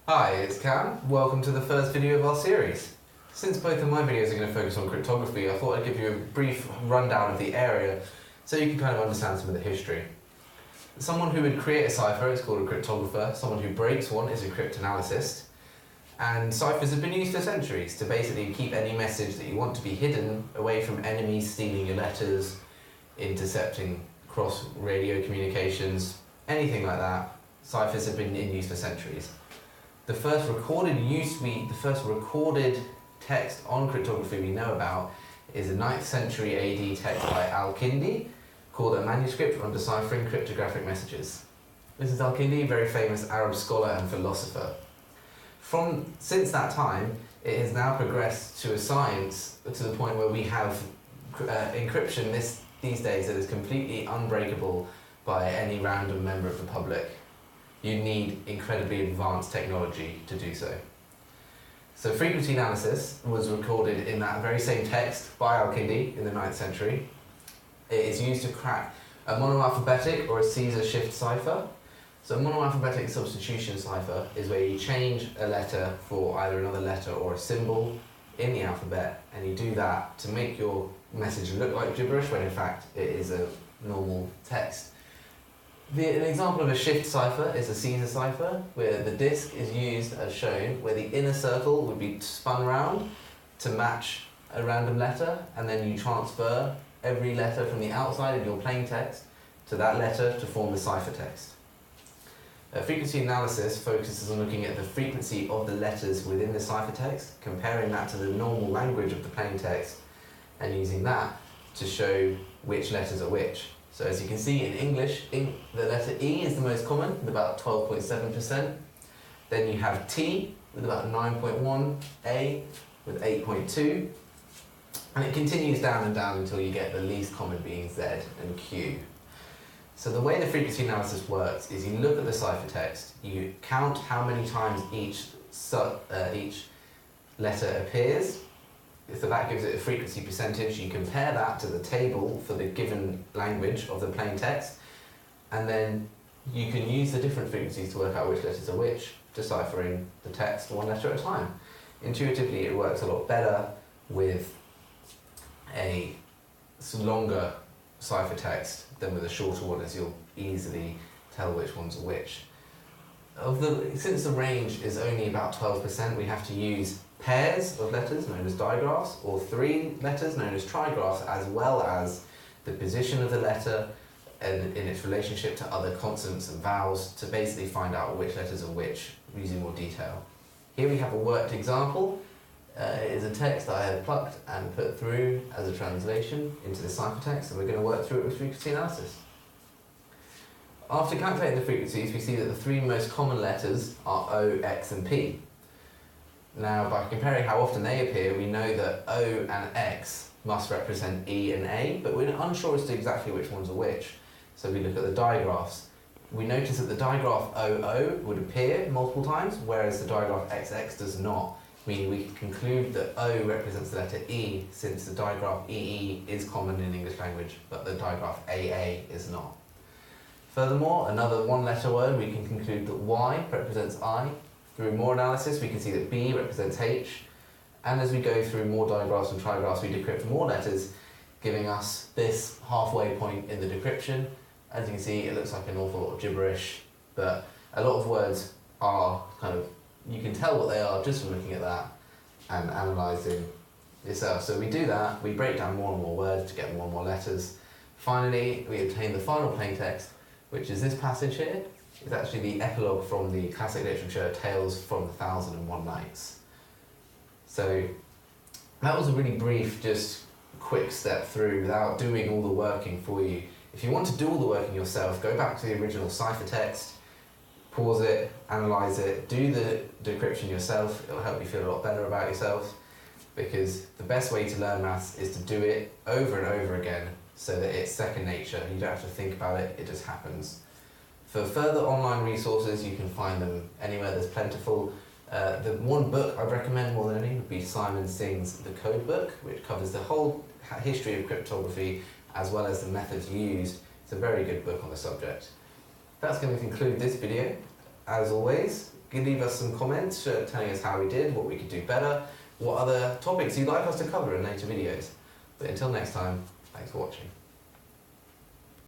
Hi, it's Cam. Welcome to the first video of our series. Since both of my videos are going to focus on cryptography, I thought I'd give you a brief rundown of the area so you can kind of understand some of the history. Someone who would create a cipher is called a cryptographer. Someone who breaks one is a cryptanalyst. And ciphers have been used for centuries to basically keep any message that you want to be hidden away from enemies stealing your letters, intercepting cross radio communications, anything like that. Ciphers have been in use for centuries. The first recorded text on cryptography we know about is a 9th century AD text by Al-Kindi called A Manuscript on Deciphering Cryptographic Messages. This is Al-Kindi, a very famous Arab scholar and philosopher. Since that time, it has now progressed to a science to the point where we have encryption these days that is completely unbreakable by any random member of the public. You need incredibly advanced technology to do so. So frequency analysis was recorded in that very same text by Al-Kindi in the 9th century. It is used to crack a monoalphabetic or a Caesar shift cipher. So a monoalphabetic substitution cipher is where you change a letter for either another letter or a symbol in the alphabet, and you do that to make your message look like gibberish when in fact it is a normal text. An example of a shift cipher is a Caesar cipher, where the disk is used as shown, where the inner circle would be spun around to match a random letter, and then you transfer every letter from the outside of your plain text to that letter to form the ciphertext. Frequency analysis focuses on looking at the frequency of the letters within the ciphertext, comparing that to the normal language of the plain text, and using that to show which letters are which. So as you can see in English, the letter E is the most common with about 12.7%. Then you have T with about 9.1, A with 8.2, and it continues down and down until you get the least common being Z and Q. So the way the frequency analysis works is you look at the ciphertext, you count how many times each letter appears. So that gives it a frequency percentage. You compare that to the table for the given language of the plain text, and then you can use the different frequencies to work out which letters are which, deciphering the text one letter at a time. Intuitively, it works a lot better with a longer ciphertext than with a shorter one, as you'll easily tell which ones are which. Since the range is only about 12%, we have to use pairs of letters known as digraphs, or 3 letters known as trigraphs, as well as the position of the letter and in its relationship to other consonants and vowels to basically find out which letters are which using more detail. Here we have a worked example. It is a text I have plucked and put through as a translation into the ciphertext, and we're going to work through it with frequency analysis. After calculating the frequencies, we see that the 3 most common letters are O, X and P. Now, by comparing how often they appear, we know that O and X must represent E and A, but we're unsure as to exactly which ones are which. So we look at the digraphs. We notice that the digraph OO would appear multiple times, whereas the digraph XX does not, meaning we can conclude that O represents the letter E, since the digraph EE is common in English language, but the digraph AA is not. Furthermore, another 1-letter word, we can conclude that Y represents I. Through more analysis, we can see that B represents H, and as we go through more digraphs and trigraphs, we decrypt more letters, giving us this halfway point in the decryption. As you can see, it looks like an awful lot of gibberish, but a lot of words are you can tell what they are just from looking at that and analysing yourself. So we do that, we break down more and more words to get more and more letters. Finally, we obtain the final plain text, which is this passage here. It's actually the epilogue from the classic literature Tales from the Thousand and One Nights. So that was a really brief, just quick step through without doing all the working for you. If you want to do all the working yourself, go back to the original ciphertext, pause it, analyse it, do the decryption yourself. It'll help you feel a lot better about yourself, because the best way to learn maths is to do it over and over again so that it's second nature. You don't have to think about it, it just happens. For further online resources, you can find them anywhere there's plentiful. The one book I'd recommend more than any would be Simon Singh's The Code Book, which covers the whole history of cryptography as well as the methods used. It's a very good book on the subject. That's going to conclude this video. As always, leave us some comments telling us how we did, what we could do better, what other topics you'd like us to cover in later videos. But until next time, thanks for watching.